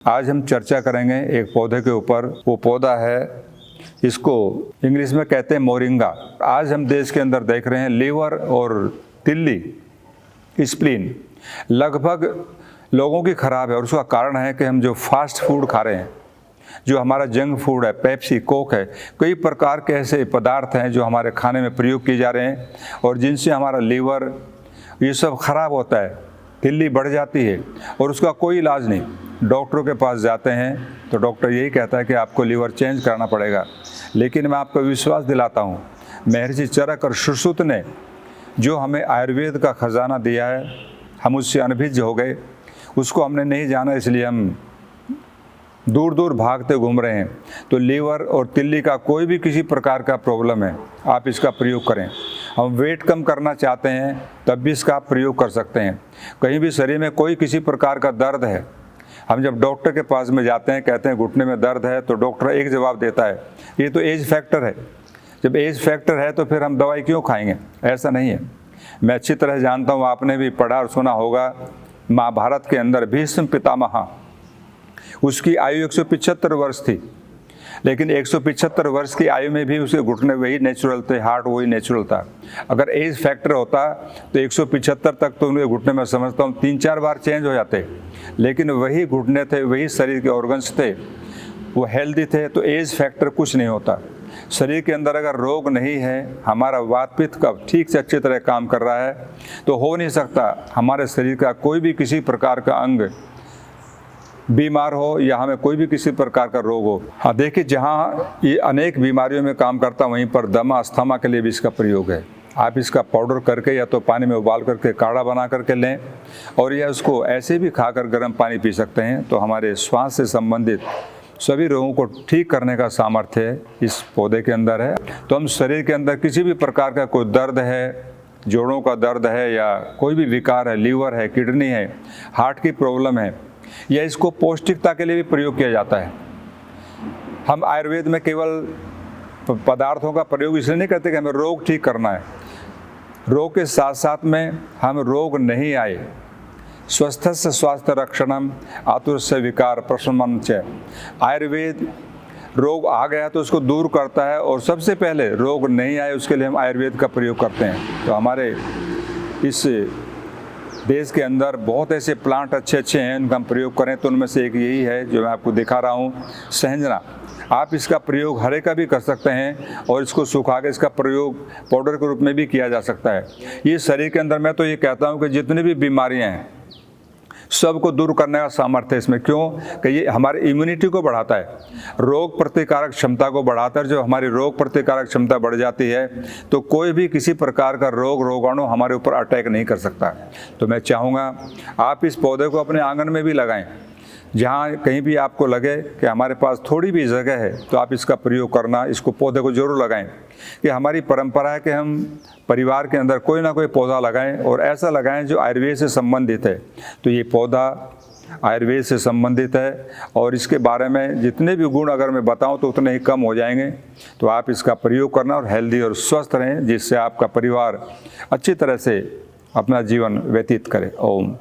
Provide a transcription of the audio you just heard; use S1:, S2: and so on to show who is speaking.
S1: आज हम चर्चा करेंगे एक पौधे के ऊपर। वो पौधा है, इसको इंग्लिश में कहते हैं मोरिंगा। आज हम देश के अंदर देख रहे हैं लीवर और तिल्ली स्प्लीन लगभग लोगों की खराब है, और उसका कारण है कि हम जो फास्ट फूड खा रहे हैं, जो हमारा जंक फूड है, पेप्सी, कोक है, कई प्रकार के ऐसे पदार्थ हैं जो हमारे खाने में प्रयोग किए जा रहे हैं और जिनसे हमारा लीवर ये सब खराब होता है, तिल्ली बढ़ जाती है और उसका कोई इलाज नहीं। डॉक्टरों के पास जाते हैं तो डॉक्टर यही कहता है कि आपको लीवर चेंज करना पड़ेगा, लेकिन मैं आपको विश्वास दिलाता हूँ, महर्षि चरक और सुश्रुत ने जो हमें आयुर्वेद का खजाना दिया है, हम उससे अनभिज्ञ हो गए। उसको हमने नहीं जाना, इसलिए हम दूर दूर भागते घूम रहे हैं। तो लीवर और तिल्ली का कोई भी किसी प्रकार का प्रॉब्लम है, आप इसका प्रयोग करें। हम वेट कम करना चाहते हैं तब भी इसका आप प्रयोग कर सकते हैं। कहीं भी शरीर में कोई किसी प्रकार का दर्द है, हम जब डॉक्टर के पास में जाते हैं, कहते हैं घुटने में दर्द है, तो डॉक्टर एक जवाब देता है, ये तो एज फैक्टर है। जब एज फैक्टर है तो फिर हम दवाई क्यों खाएंगे? ऐसा नहीं है। मैं अच्छी तरह जानता हूँ, आपने भी पढ़ा और सुना होगा, महाभारत के अंदर भीष्म पितामह, उसकी आयु 175 वर्ष थी, लेकिन 175 वर्ष की आयु में भी उसके घुटने वही नेचुरल थे, हार्ट वही नेचुरल था। अगर एज फैक्टर होता तो 175 तक तो उनके घुटने में समझता हूँ 3-4 बार चेंज हो जाते, लेकिन वही घुटने थे, वही शरीर के ऑर्गन्स थे, वो हेल्दी थे। तो एज फैक्टर कुछ नहीं होता। शरीर के अंदर अगर रोग नहीं है, हमारा वात पित्त का ठीक से अच्छी तरह काम कर रहा है, तो हो नहीं सकता हमारे शरीर का कोई भी किसी प्रकार का अंग बीमार हो या हमें कोई भी किसी प्रकार का रोग हो। हाँ, देखिए, जहाँ ये अनेक बीमारियों में काम करता, वहीं पर दमा अस्थमा के लिए भी इसका प्रयोग है। आप इसका पाउडर करके या तो पानी में उबाल करके काढ़ा बना करके लें, और या उसको ऐसे भी खाकर गर्म पानी पी सकते हैं। तो हमारे श्वास से संबंधित सभी रोगों को ठीक करने का सामर्थ्य इस पौधे के अंदर है। तो हम शरीर के अंदर किसी भी प्रकार का कोई दर्द है, जोड़ों का दर्द है या कोई भी विकार है, लीवर है, किडनी है, हार्ट की प्रॉब्लम है, या इसको पौष्टिकता के लिए भी प्रयोग किया जाता है। हम आयुर्वेद में केवल पदार्थों का प्रयोग इसलिए नहीं करते कि हमें रोग ठीक करना है। रोग के साथ साथ में हम रोग नहीं आए, स्वस्थस्य स्वास्थ्य रक्षणम आतुरस्य विकार प्रशमन च। आयुर्वेद रोग आ गया तो उसको दूर करता है, और सबसे पहले रोग नहीं आए उसके लिए हम आयुर्वेद का प्रयोग करते हैं। तो हमारे इस देश के अंदर बहुत ऐसे प्लांट अच्छे हैं, उनका हम प्रयोग करें। तो उनमें से एक यही है जो मैं आपको दिखा रहा हूँ, सहजना। आप इसका प्रयोग हरे का भी कर सकते हैं, और इसको सुखा के इसका प्रयोग पाउडर के रूप में भी किया जा सकता है। ये शरीर के अंदर, मैं तो ये कहता हूँ कि जितनी भी बीमारियाँ हैं सबको दूर करने का सामर्थ्य है इसमें। क्यों? कि ये हमारी इम्यूनिटी को बढ़ाता है, रोग प्रतिकारक क्षमता को बढ़ाता है। जो हमारी रोग प्रतिकारक क्षमता बढ़ जाती है तो कोई भी किसी प्रकार का रोगाणु हमारे ऊपर अटैक नहीं कर सकता। तो मैं चाहूँगा आप इस पौधे को अपने आंगन में भी लगाएं। जहाँ कहीं भी आपको लगे कि हमारे पास थोड़ी भी जगह है तो आप इसका प्रयोग करना, इसको पौधे को जरूर लगाएं। कि हमारी परंपरा है कि हम परिवार के अंदर कोई ना कोई पौधा लगाएं, और ऐसा लगाएं जो आयुर्वेद से संबंधित है। तो ये पौधा आयुर्वेद से संबंधित है, और इसके बारे में जितने भी गुण अगर मैं बताऊं तो उतने ही कम हो जाएंगे। तो आप इसका प्रयोग करना और हेल्दी और स्वस्थ रहें, जिससे आपका परिवार अच्छी तरह से अपना जीवन व्यतीत करे। ओम।